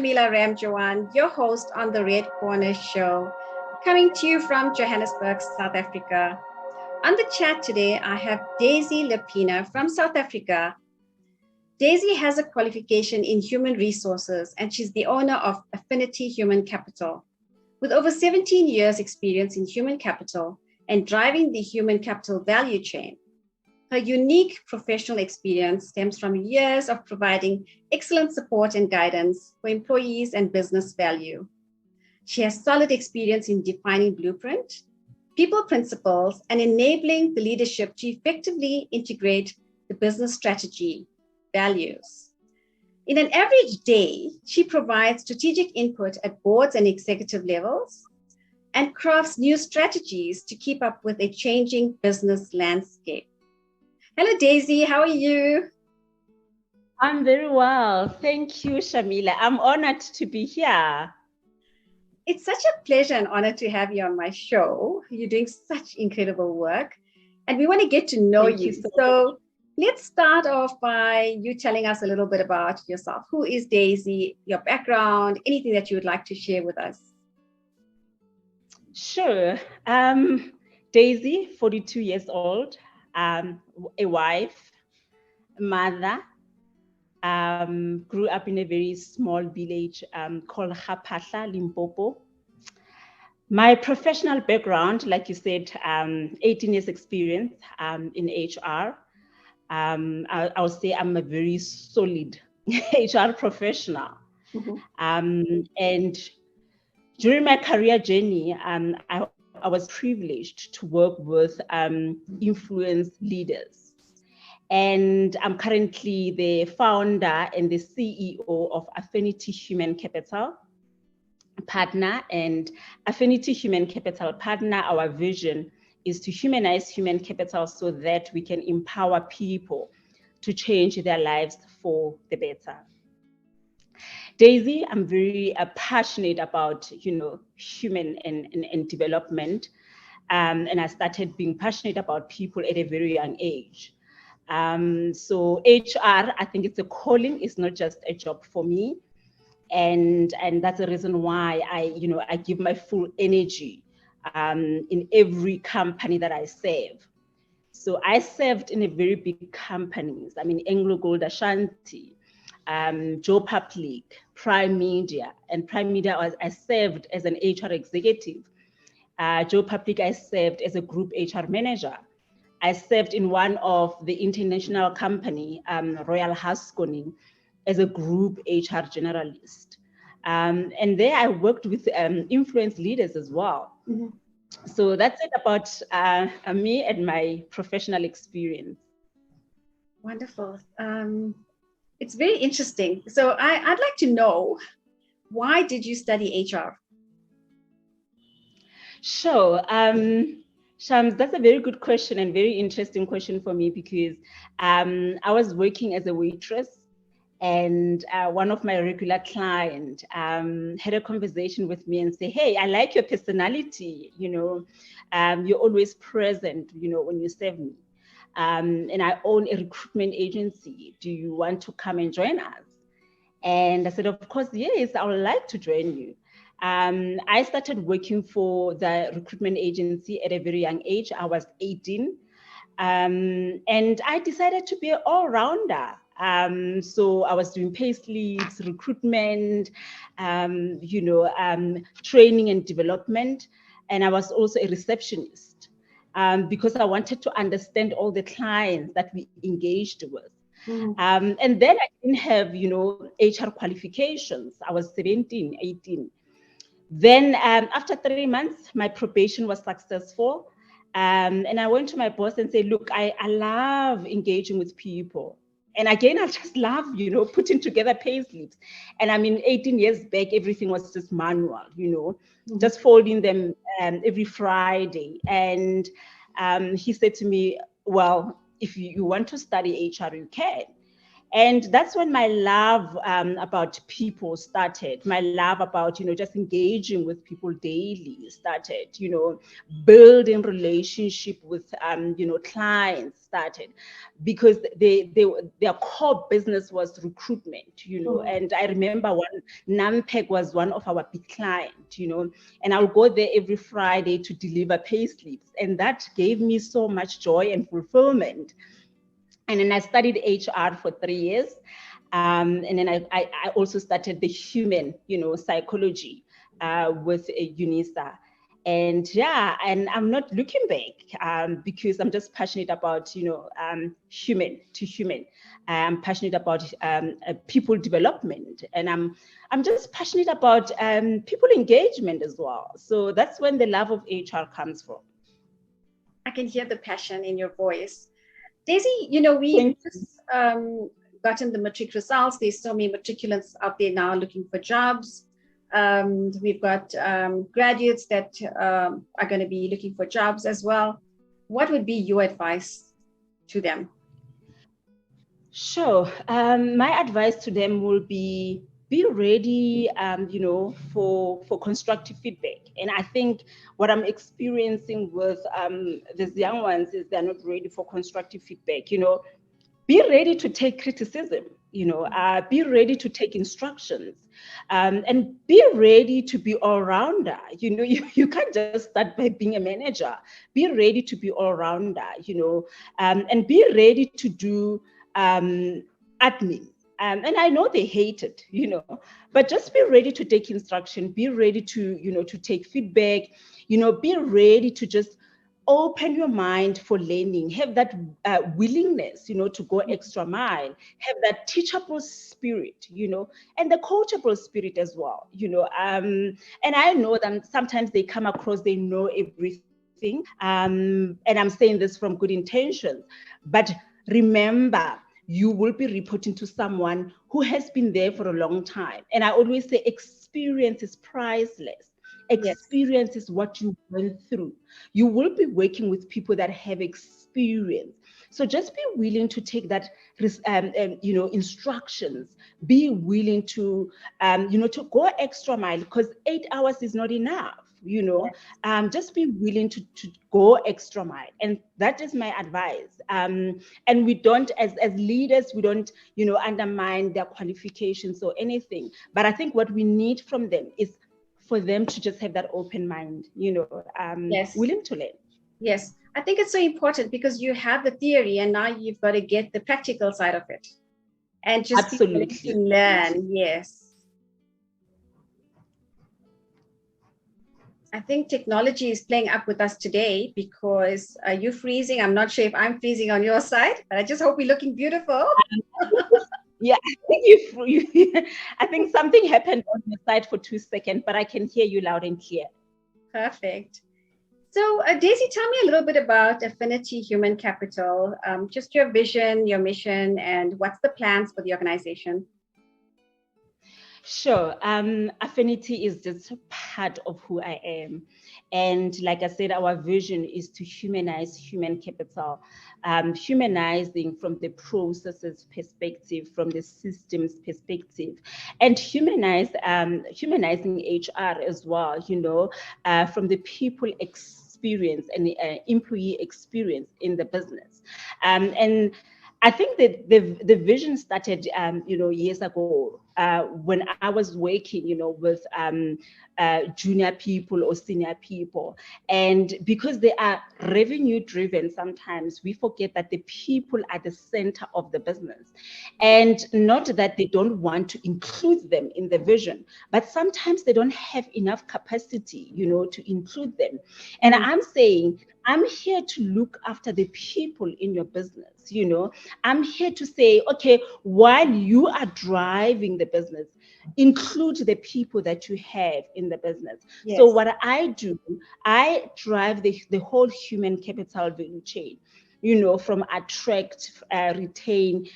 Shamila Ramjawan, your host on the Red Corner Show, coming to you from Johannesburg, South Africa. On the chat today, I have Daisy Lepheana from South Africa. Daisy has a qualification in human resources, and she's the owner of Affinity Human Capital. With over 17 years experience in human capital and driving the human capital value chain, her unique professional experience stems from years of providing excellent support and guidance for employees and business value. She has solid experience in defining blueprint, people principles, and enabling the leadership to effectively integrate the business strategy, values. In an average day, she provides strategic input at boards and executive levels and crafts new strategies to keep up with a changing business landscape. Hello, Daisy. How are you? I'm very well. Thank you, Shamila. I'm honored to be here. It's such a pleasure and honor to have you on my show. You're doing such incredible work, and we want to get to know you. So let's start off by you telling us a little bit about yourself. Who is Daisy, your background, anything that you would like to share with us? Sure. Daisy, 42 years old, a wife, mother, grew up in a very small village called Hapatla, Limpopo. My professional background, like you said, 18 years experience in HR. I would say I'm a very solid HR professional. Mm-hmm. And during my career journey, I was privileged to work with influence leaders. And I'm currently the founder and the CEO of Affinity Human Capital Partner. And Affinity Human Capital Partner, our vision is to humanize human capital so that we can empower people to change their lives for the better. Daisy, I'm very passionate about, human and development. And I started being passionate about people at a very young age. So HR, I think it's a calling. It's not just a job for me. And that's the reason why I give my full energy in every company that I serve. So I served in a very big companies. I mean, Anglo Gold Ashanti, Joe Public, Prime Media. And Prime Media, I served as an HR executive. Joe Public, I served as a group HR manager. I served in one of the international company, Royal Haskoning, as a group HR generalist. And there I worked with influence leaders as well. Mm-hmm. So that's it about me and my professional experience. Wonderful. It's very interesting. So I'd like to know, why did you study HR? Sure. Shams, that's a very good question and very interesting question for me because I was working as a waitress, and one of my regular clients had a conversation with me and say, "Hey, I like your personality. You're always present. When you serve me, and I own a recruitment agency. Do you want to come and join us?" And I said, "Of course, yes. I would like to join you." I started working for the recruitment agency at a very young age. I was 18. And I decided to be an all-rounder. So I was doing pay slips, recruitment, training and development. And I was also a receptionist because I wanted to understand all the clients that we engaged with. Mm-hmm. And then I didn't have, HR qualifications. I was 17, 18. Then after 3 months, my probation was successful. And I went to my boss and said, "Look, I love engaging with people. And again, I just love, putting together pay slips." And I mean, 18 years back, everything was just manual, Mm-hmm. just folding them every Friday. And he said to me, "Well, if you want to study HR, you can." And that's when my love about people started. My love about, just engaging with people daily started, building relationship with, clients started, because their core business was recruitment, and I remember Nampeg was one of our big clients, and I'll go there every Friday to deliver pay slips. And that gave me so much joy and fulfillment. And then I studied HR for 3 years. And then I also started the human, psychology with UNISA. And yeah, and I'm not looking back because I'm just passionate about, human to human. I'm passionate about people development, and I'm just passionate about people engagement as well. So that's when the love of HR comes from. I can hear the passion in your voice. Daisy, we've Thank you. just gotten the matric results. There's so many matriculants out there now looking for jobs. We've got graduates that are going to be looking for jobs as well. What would be your advice to them? Sure. My advice to them will be ready, for constructive feedback. And I think what I'm experiencing with these young ones is they're not ready for constructive feedback. Be ready to take criticism. Be ready to take instructions, and be ready to be all rounder. You can't just start by being a manager. Be ready to be all rounder. And be ready to do admin. And I know they hate it, but just be ready to take instruction, be ready to take feedback, be ready to just open your mind for learning, have that willingness, to go extra mile, have that teachable spirit, and the coachable spirit as well, and I know that sometimes they come across, they know everything, and I'm saying this from good intentions, but remember, you will be reporting to someone who has been there for a long time. And I always say experience is priceless. Yes. Experience is what you went through. You will be working with people that have experience. So just be willing to take that, instructions. Be willing to go extra mile, because 8 hours is not enough. Just be willing to go extra mile, and that is my advice. And we don't, as leaders, we don't, undermine their qualifications or anything. But I think what we need from them is for them to just have that open mind, Yes. willing to learn. Yes. I think it's so important because you have the theory and now you've got to get the practical side of it and just be willing to Absolutely. learn. Yes. I think technology is playing up with us today because you're freezing. I'm not sure if I'm freezing on your side, but I just hope we're looking beautiful. Yeah, I think I think something happened on your side for 2 seconds, but I can hear you loud and clear. Perfect. So, Daisy, tell me a little bit about Affinity Human Capital, just your vision, your mission, and what's the plans for the organization? Sure. Affinity is just part of who I am. And like I said, our vision is to humanize human capital, humanizing from the processes perspective, from the systems perspective, and humanizing HR as well, from the people experience and employee experience in the business. And I think that the vision started, years ago when I was working, with junior people or senior people, and because they are revenue driven, sometimes we forget that the people are the center of the business, and not that they don't want to include them in the vision, but sometimes they don't have enough capacity, to include them. And Mm-hmm. I'm saying, I'm here to look after the people in your business, I'm here to say, okay, while you are driving the business, include the people that you have in the business. So Yes. what I do, I drive the whole human capital value chain, from attract, retain,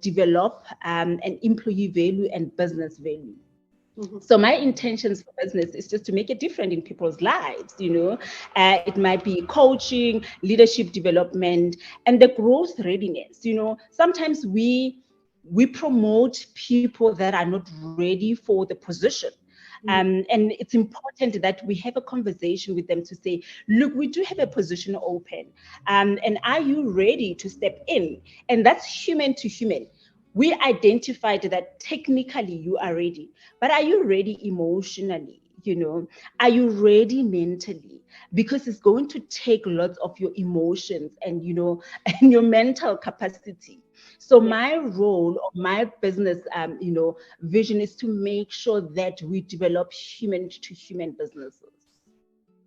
develop, and employee value and business value. Mm-hmm. So my intentions for business is just to make a difference in people's lives. It might be coaching, leadership development, and the growth readiness. Sometimes we promote people that are not ready for the position. And it's important that we have a conversation with them to say, look, we do have a position open. And are you ready to step in? And that's human to human. We identified that technically you are ready, but are you ready emotionally? Are you ready mentally? Because it's going to take lots of your emotions and, and your mental capacity. So my role or my business, vision is to make sure that we develop human to human businesses.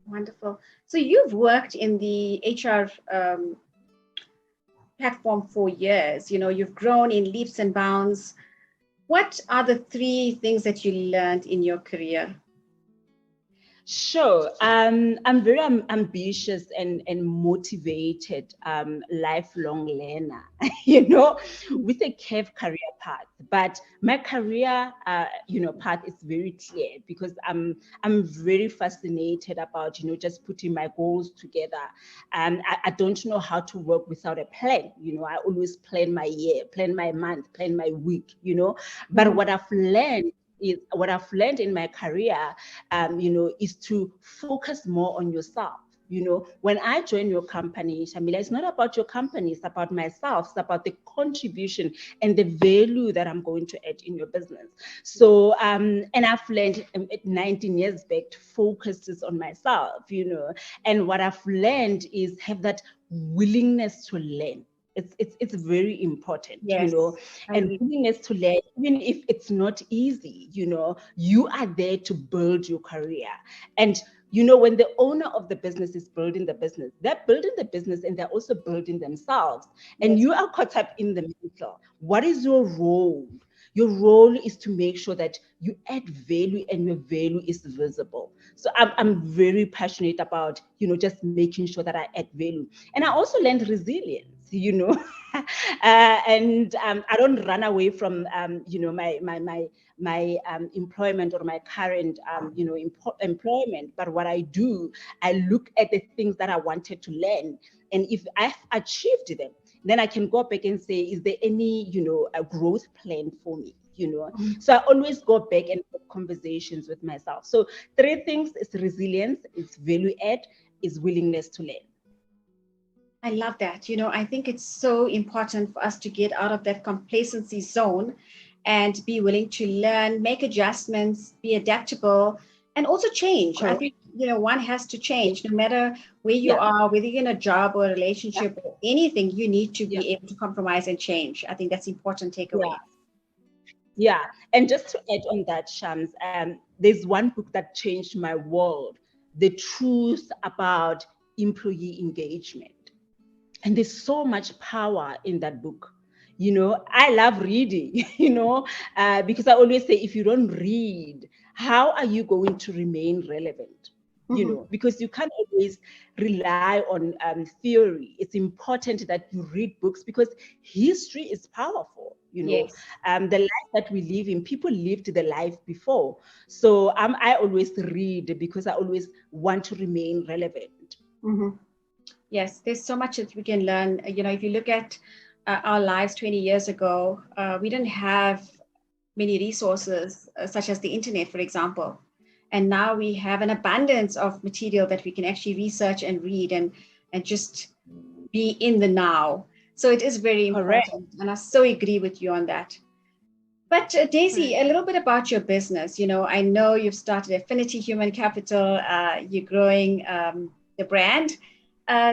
Wonderful. So you've worked in the HR platform for years. You've grown in leaps and bounds. What are the 3 things that you learned in your career? Sure. I'm very ambitious and motivated, lifelong learner, with a curved career path. But my career, path is very clear because I'm very fascinated about, just putting my goals together. And I don't know how to work without a plan. I always plan my year, plan my month, plan my week, But what I've learned in my career, is to focus more on yourself. When I join your company, Shamila, it's not about your company, it's about myself, it's about the contribution and the value that I'm going to add in your business. So, and I've learned 19 years back to focus this on myself, and what I've learned is have that willingness to learn. It's very important, Yes, and willingness to learn, even if it's not easy, you are there to build your career. And when the owner of the business is building the business, they're building the business and they're also building themselves. And you are caught up in the middle. What is your role? Your role is to make sure that you add value and your value is visible. So I'm very passionate about, just making sure that I add value. And I also learned resilience, and I don't run away from, my employment or my current, employment. But what I do, I look at the things that I wanted to learn. And if I've achieved them, then I can go back and say, is there any, a growth plan for me? So I always go back and have conversations with myself. So 3 things is resilience, is value add, is willingness to learn. I love that. I think it's so important for us to get out of that complacency zone and be willing to learn, make adjustments, be adaptable, and also change. I Correct. think, one has to change no matter where you Yeah. are, whether you're in a job or a relationship or anything, you need to Yeah. be able to compromise and change. I think that's important takeaway. Yeah. Yeah. And just to add on that, Shams, there's one book that changed my world, The Truth About Employee Engagement. And there's so much power in that book. I love reading, because I always say, if you don't read, how are you going to remain relevant? Because you can't always rely on theory. It's important that you read books because history is powerful. Yes. The life that we live in, people lived the life before. So I always read because I always want to remain relevant. Mm-hmm. Yes, there's so much that we can learn. If you look at our lives 20 years ago, we didn't have many resources, such as the internet, for example. And now we have an abundance of material that we can actually research and read and just be in the now. So it is very Correct. important. And I so agree with you on that. But Daisy, Correct. a little bit about your business. I know you've started Affinity Human Capital. You're growing the brand.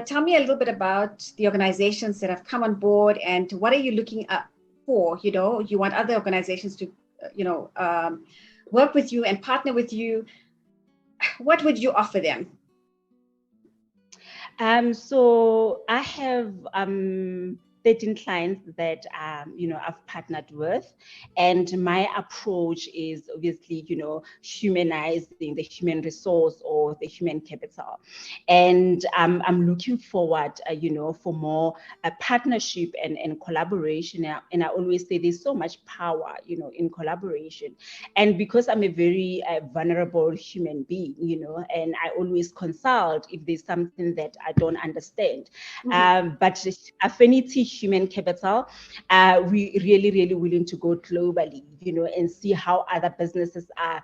Tell me a little bit about the organizations that have come on board and what are you looking up for? You want other organizations to, work with you and partner with you. What would you offer them? So I have 13 clients that I've partnered with, and my approach is obviously humanizing the human resource or the human capital, and I'm looking forward for more partnership and collaboration. And I always say there's so much power in collaboration, and because I'm a very vulnerable human being, and I always consult if there's something that I don't understand. But Affinity human capital, we really willing to go globally, and see how other businesses are,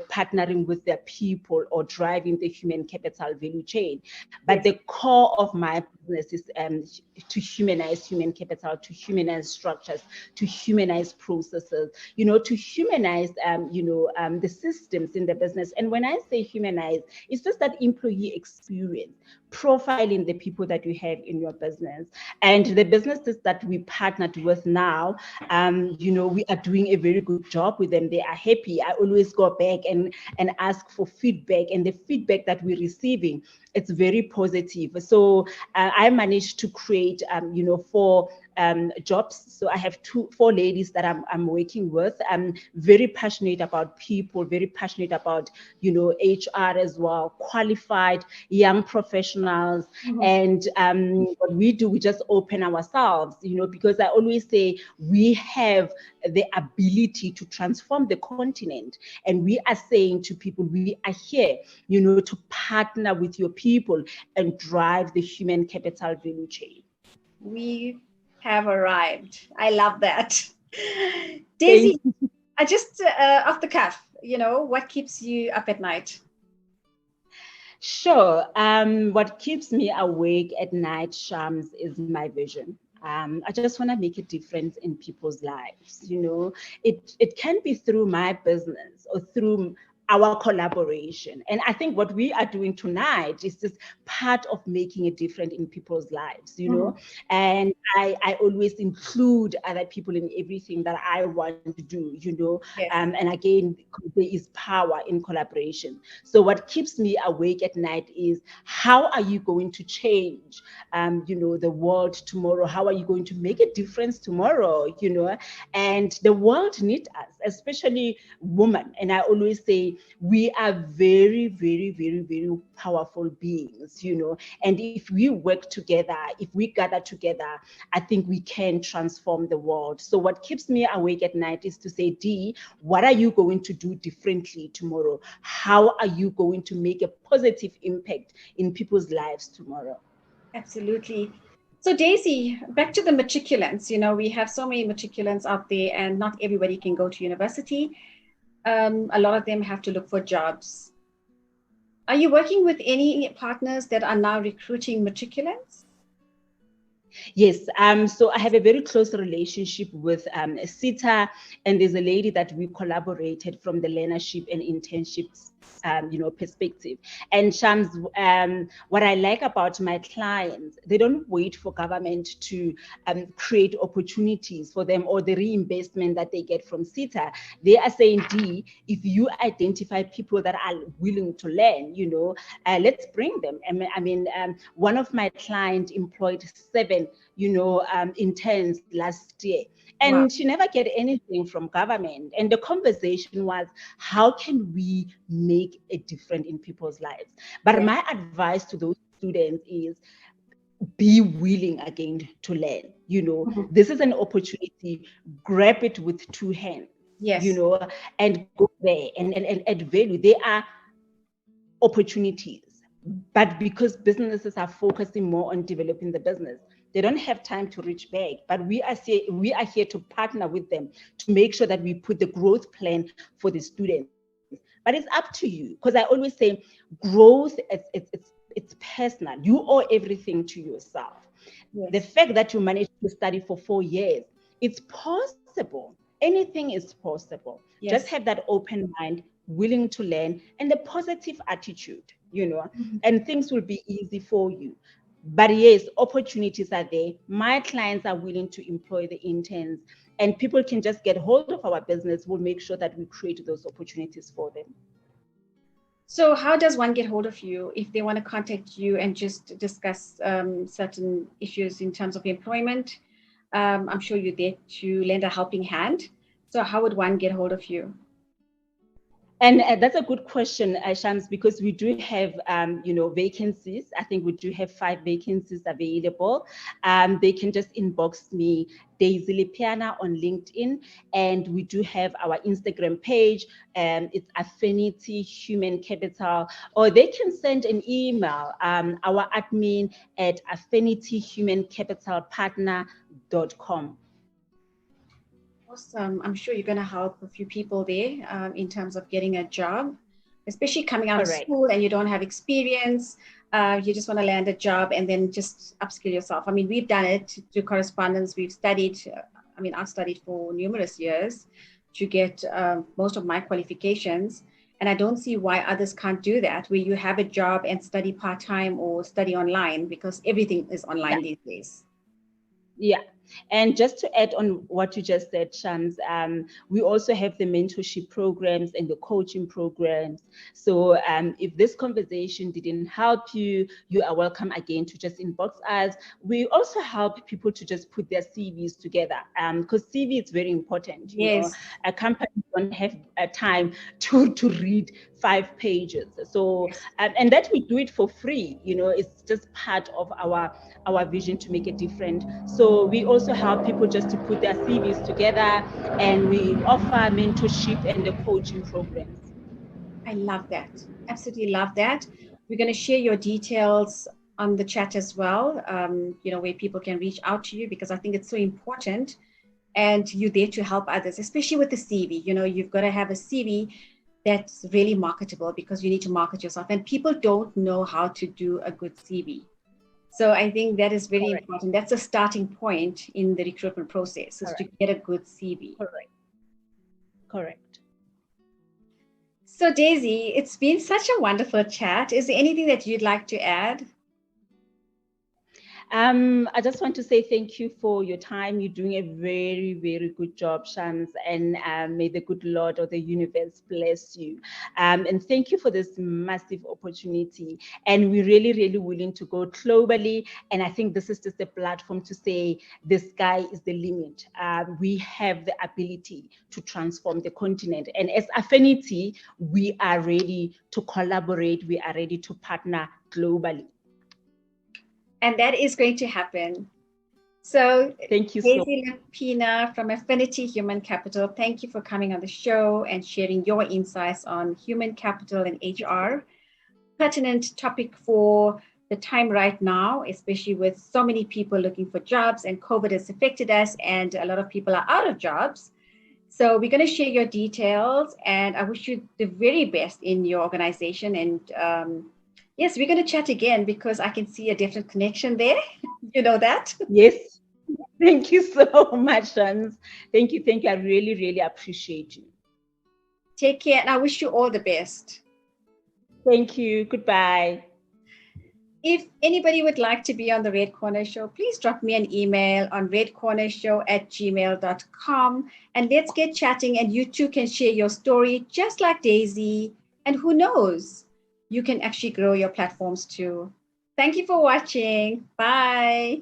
partnering with their people or driving the human capital value chain. But Yes. the core of my business is to humanize human capital, to humanize structures, to humanize processes, to humanize, the systems in the business. And when I say humanize, it's just that employee experience, profiling the people that you have in your business. And the businesses that we partnered with now, we are doing a very good job with them. They are happy. I always go back and ask for feedback, and the feedback that we're receiving, it's very positive. So I managed to create, 4 jobs. So I have 4 ladies that I'm working with. I'm very passionate about people, very passionate about, HR as well, qualified young professionals. Mhm. And what we do, we just open ourselves, because I always say we have the ability to transform the continent. And we are saying to people, we are here, to partner with your people and drive the human capital value chain. We have arrived. I love that. Thank Daisy, you. I just off the cuff, what keeps you up at night? Sure. What keeps me awake at night, Shams, is my vision. I just want to make a difference in people's lives. It can be through my business or through our collaboration. And I think what we are doing tonight is just part of making a difference in people's lives. Mhm. And I always include other people in everything that I want to do. Yes. And again, there is power in collaboration. So what keeps me awake at night is, how are you going to change, the world tomorrow? How are you going to make a difference tomorrow? And the world needs us, especially women. And I always say we are very, very, very, very powerful beings. And if we work together, if we gather together, I think we can transform the world. So what keeps me awake at night is to say, Dee, what are you going to do differently tomorrow? How are you going to make a positive impact in people's lives tomorrow? Absolutely. So, Daisy, back to the matriculants. We have so many matriculants out there, and not everybody can go to university. A lot of them have to look for jobs. Are you working with any partners that are now recruiting matriculants? Yes, so I have a very close relationship with SITA, and there's a lady that we collaborated from the learnership and internships, perspective. And Shams, what I like about my clients, they don't wait for government to create opportunities for them or the reimbursement that they get from SITA. They are saying, D, if you identify people that are willing to learn, let's bring them. One of my clients employed 7 interns last year, Wow. and she never get anything from government. And the conversation was, how can we make a difference in people's lives? But Yes. my advice to those students is, be willing again to learn. Mhm. This is an opportunity. Grab it with 2 hands, Yes. and go there and add value. There are opportunities, but because businesses are focusing more on developing the business, they don't have time to reach back. But we are here to partner with them to make sure that we put the growth plan for the students. But it's up to you, because I always say growth, it's personal. You owe everything to yourself. The Yes. fact that you managed to study for 4 years, it's possible. Anything is possible. Just Yes. have that open mind, willing to learn, and the positive attitude, Mhm. and things will be easy for you. But yes, opportunities are there. My clients are willing to employ the interns, and people can just get hold of our business. We'll make sure that we create those opportunities for them. So, how does one get hold of you if they want to contact you and just discuss certain issues in terms of employment? I'm sure you're there to lend a helping hand. So, how would one get hold of you? And that's a good question, Shams, because we do have, vacancies. I think we do have 5 vacancies available. They can just inbox me, Daisy Lepheana, on LinkedIn, and we do have our Instagram page. It's Affinity Human Capital, or they can send an email. Our admin at Affinity Human Capital Partner humanising.com. Awesome. I'm sure you're going to help a few people there in terms of getting a job, especially coming out of Correct. school and you don't have experience. You just want to land a job and then just upskill yourself. I mean, we've done it through correspondence. We've studied. I've studied for numerous years to get most of my qualifications. And I don't see why others can't do that, where you have a job and study part-time or study online, because everything is online these days. Yeah. And just to add on what you just said, Shams, we also have the mentorship programs and the coaching programs. So if this conversation didn't help you, you are welcome again to just inbox us. We also help people to just put their CVs together, because CV is very important. You know, a company don't have a time to read 5 pages. So and that we do it for free. You know, it's just part of our vision to make a difference. So we also help people just to put their CVs together, and we offer mentorship and the coaching programs. I love that. Absolutely love that. We're going to share your details on the chat as well, where people can reach out to you, because I think it's so important. And you're there to help others, especially with the CV. You know, you've got to have a CV that's really marketable, because you need to market yourself. And people don't know how to do a good CV. So I think that is very important. That's a starting point in the recruitment process, is to get a good CV. Correct. So Daisy, it's been such a wonderful chat. Is there anything that you'd like to add? I just want to say thank you for your time. You're doing a very, very good job, Shams, and may the good Lord or the universe bless you. And thank you for this massive opportunity. And we're really, really willing to go globally. And I think this is just a platform to say the sky is the limit. We have the ability to transform the continent. And as Affinity, we are ready to collaborate. We are ready to partner globally. And that is going to happen. So thank you Daisy Lepheana from Affinity Human Capital, thank you for coming on the show and sharing your insights on human capital and HR. Pertinent topic for the time right now, especially with so many people looking for jobs, and COVID has affected us and a lot of people are out of jobs. So we're going to share your details, and I wish you the very best in your organization. And yes, we're going to chat again, because I can see a definite connection there. You know that? Yes. Thank you so much, Shams. Thank you. I really, really appreciate you. Take care, and I wish you all the best. Thank you. Goodbye. If anybody would like to be on the Red Corner Show, please drop me an email on redcornershow@gmail.com, and let's get chatting, and you too can share your story just like Daisy. And who knows, you can actually grow your platforms too. Thank you for watching. Bye.